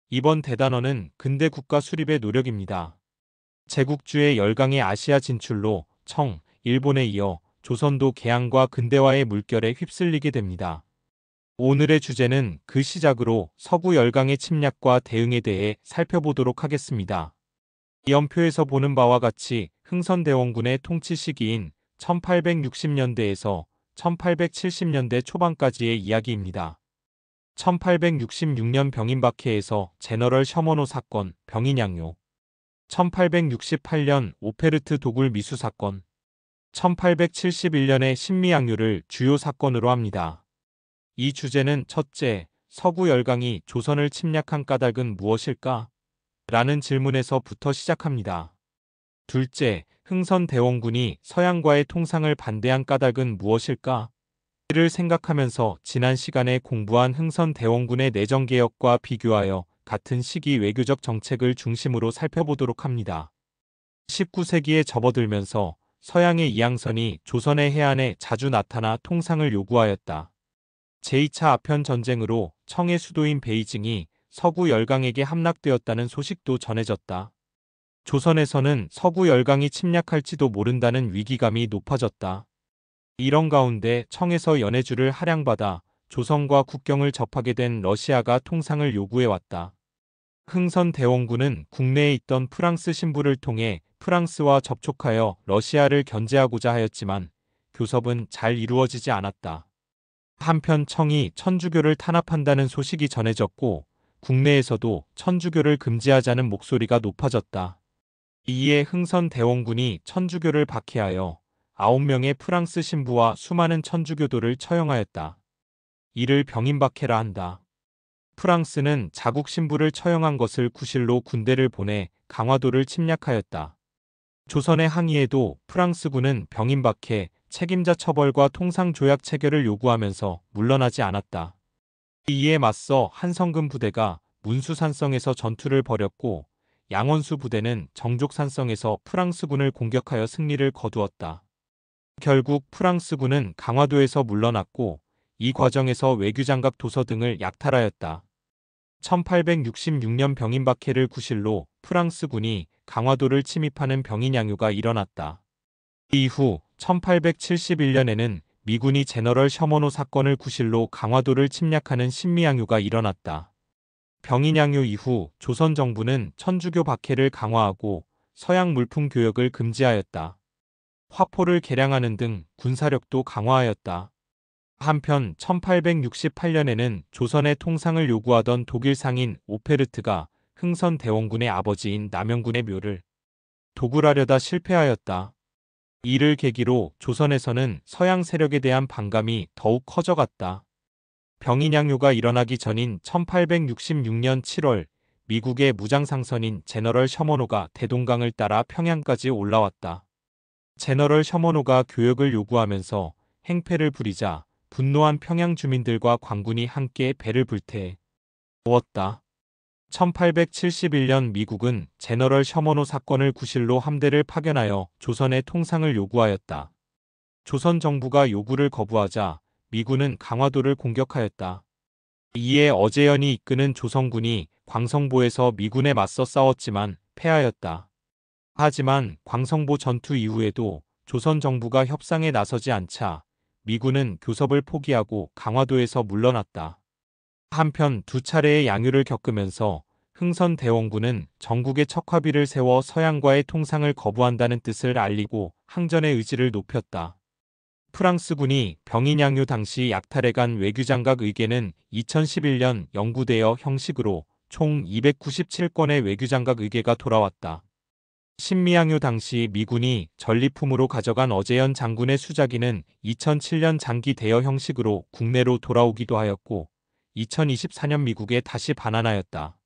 이번 대단원은 근대 국가 수립의 노력입니다. 제국주의 열강의 아시아 진출로 청, 일본에 이어 조선도 개항과 근대화의 물결에 휩쓸리게 됩니다. 오늘의 주제는 그 시작으로 서구 열강의 침략과 대응에 대해 살펴보도록 하겠습니다. 이 연표에서 보는 바와 같이 흥선대원군의 통치 시기인 1860년대에서 1870년대 초반까지의 이야기입니다. 1866년 병인박해에서 제너럴 셔먼호 사건, 병인양요. 1868년 오페르트 도굴 미수 사건, 1871년의 신미양요를 주요 사건으로 합니다. 이 주제는 첫째, 서구 열강이 조선을 침략한 까닭은 무엇일까? 라는 질문에서부터 시작합니다. 둘째, 흥선대원군이 서양과의 통상을 반대한 까닭은 무엇일까? 이를 생각하면서 지난 시간에 공부한 흥선대원군의 내정개혁과 비교하여 같은 시기 외교적 정책을 중심으로 살펴보도록 합니다. 19세기에 접어들면서 서양의 이항선이 조선의 해안에 자주 나타나 통상을 요구하였다. 제2차 아편 전쟁으로 청의 수도인 베이징이 서구 열강에게 함락되었다는 소식도 전해졌다. 조선에서는 서구 열강이 침략할지도 모른다는 위기감이 높아졌다. 이런 가운데 청에서 연해주를 할양받아 조선과 국경을 접하게 된 러시아가 통상을 요구해왔다. 흥선대원군은 국내에 있던 프랑스 신부를 통해 프랑스와 접촉하여 러시아를 견제하고자 하였지만 교섭은 잘 이루어지지 않았다. 한편 청이 천주교를 탄압한다는 소식이 전해졌고 국내에서도 천주교를 금지하자는 목소리가 높아졌다. 이에 흥선대원군이 천주교를 박해하여 9명의 프랑스 신부와 수많은 천주교도를 처형하였다. 이를 병인박해라 한다. 프랑스는 자국 신부를 처형한 것을 구실로 군대를 보내 강화도를 침략하였다. 조선의 항의에도 프랑스군은 병인박해, 책임자 처벌과 통상조약 체결을 요구하면서 물러나지 않았다. 이에 맞서 한성근 부대가 문수산성에서 전투를 벌였고 양원수 부대는 정족산성에서 프랑스군을 공격하여 승리를 거두었다. 결국 프랑스군은 강화도에서 물러났고 이 과정에서 외교장갑 도서 등을 약탈하였다. 1866년 병인박해를 구실로 프랑스군이 강화도를 침입하는 병인양요가 일어났다. 이후 1871년에는 미군이 제너럴 셔먼호 사건을 구실로 강화도를 침략하는 신미양요가 일어났다. 병인양요 이후 조선 정부는 천주교 박해를 강화하고 서양 물품 교역을 금지하였다. 화포를 개량하는 등 군사력도 강화하였다. 한편 1868년에는 조선의 통상을 요구하던 독일 상인 오페르트가 흥선대원군의 아버지인 남영군의 묘를 도굴하려다 실패하였다. 이를 계기로 조선에서는 서양 세력에 대한 반감이 더욱 커져갔다. 병인양요가 일어나기 전인 1866년 7월 미국의 무장상선인 제너럴 셔먼호가 대동강을 따라 평양까지 올라왔다. 제너럴 셔먼호가 교역을 요구하면서 행패를 부리자 분노한 평양 주민들과 관군이 함께 배를 불태웠다. 1871년 미국은 제너럴 셔먼호 사건을 구실로 함대를 파견하여 조선의 통상을 요구하였다. 조선 정부가 요구를 거부하자 미군은 강화도를 공격하였다. 이에 어제연이 이끄는 조선군이 광성보에서 미군에 맞서 싸웠지만 패하였다. 하지만 광성보 전투 이후에도 조선 정부가 협상에 나서지 않자 미군은 교섭을 포기하고 강화도에서 물러났다. 한편 두 차례의 양요를 겪으면서 흥선대원군은 전국에 척화비를 세워 서양과의 통상을 거부한다는 뜻을 알리고 항전의 의지를 높였다. 프랑스군이 병인양요 당시 약탈해간 외교장각 의궤는 2011년 영구되어 형식으로 총 297건의 외교장각 의궤가 돌아왔다. 신미양요 당시 미군이 전리품으로 가져간 어제연 장군의 수자기는 2007년 장기 대여 형식으로 국내로 돌아오기도 하였고 2024년 미국에 다시 반환하였다.